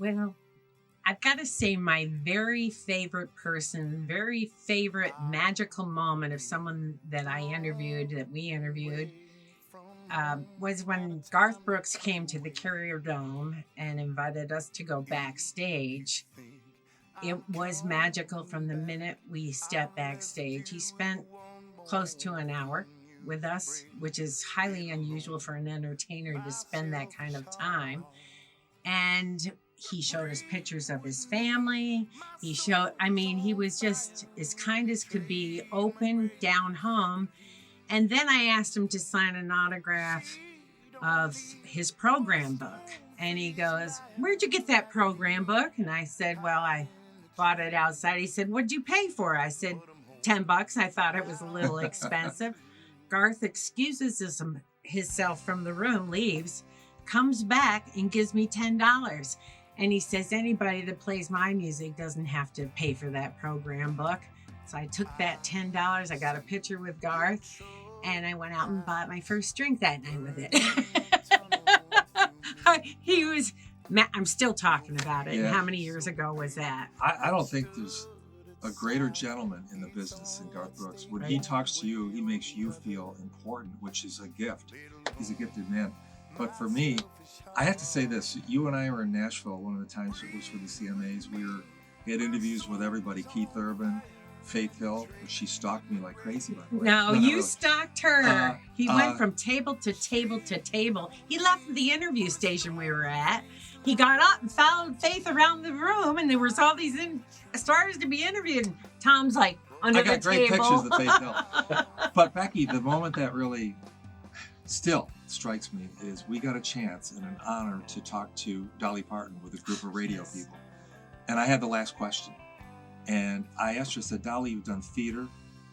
Well, I've got to say my very favorite person, very favorite magical moment of someone that we interviewed, was when Garth Brooks came to the Carrier Dome and invited us to go backstage. It was magical from the minute we stepped backstage. He spent close to an hour with us, which is highly unusual for an entertainer to spend that kind of time. And he showed us pictures of his family. He was just as kind as could be, open, down home. And then I asked him to sign an autograph of his program book. And he goes, "Where'd you get that program book?" And I said, "Well, I bought it outside." He said, "What'd you pay for it?" I said, $10. I thought it was a little expensive. Garth excuses himself from the room, leaves, comes back and gives me $10. And he says, "Anybody that plays my music doesn't have to pay for that program book." So I took that $10. I got a picture with Garth, and I went out and bought my first drink that night with it. I'm still talking about it. Yeah. And how many years ago was that? I don't think there's a greater gentleman in the business than Garth Brooks. When he talks to you, he makes you feel important, which is a gift. He's a gifted man. But for me, I have to say this. You and I were in Nashville one of the times it was for the CMAs. We had interviews with everybody. Keith Urban, Faith Hill, which she stalked me like crazy. By the way. No, you stalked her. He went from table to table to table. He left the interview station we were at. He got up and followed Faith around the room, and there was all these stars to be interviewed. And Tom's like, under the table. I got great pictures of Faith Hill. But Becky, the moment that really still strikes me is we got a chance and an honor to talk to Dolly Parton with a group of radio people. And I had the last question. And I asked her, I said, "Dolly, you've done theater,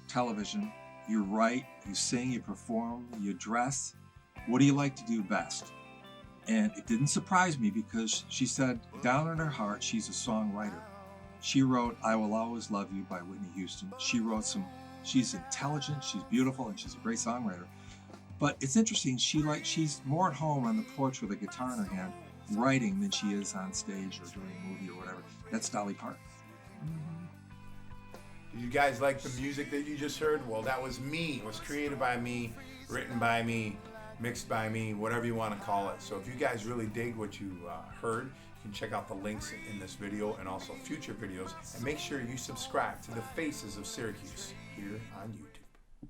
television, you write, you sing, you perform, you dress. What do you like to do best?" And it didn't surprise me because she said, down in her heart, she's a songwriter. She wrote "I Will Always Love You" by Whitney Houston. She's intelligent, she's beautiful, and she's a great songwriter. But it's interesting, she's more at home on the porch with a guitar in her hand, writing than she is on stage or doing a movie or whatever. That's Dolly Parton. You guys like the music that you just heard? Well, that was me. It was created by me, written by me, mixed by me, whatever you want to call it. So if you guys really dig what you heard, you can check out the links in this video and also future videos. And make sure you subscribe to the Faces of Syracuse here on YouTube.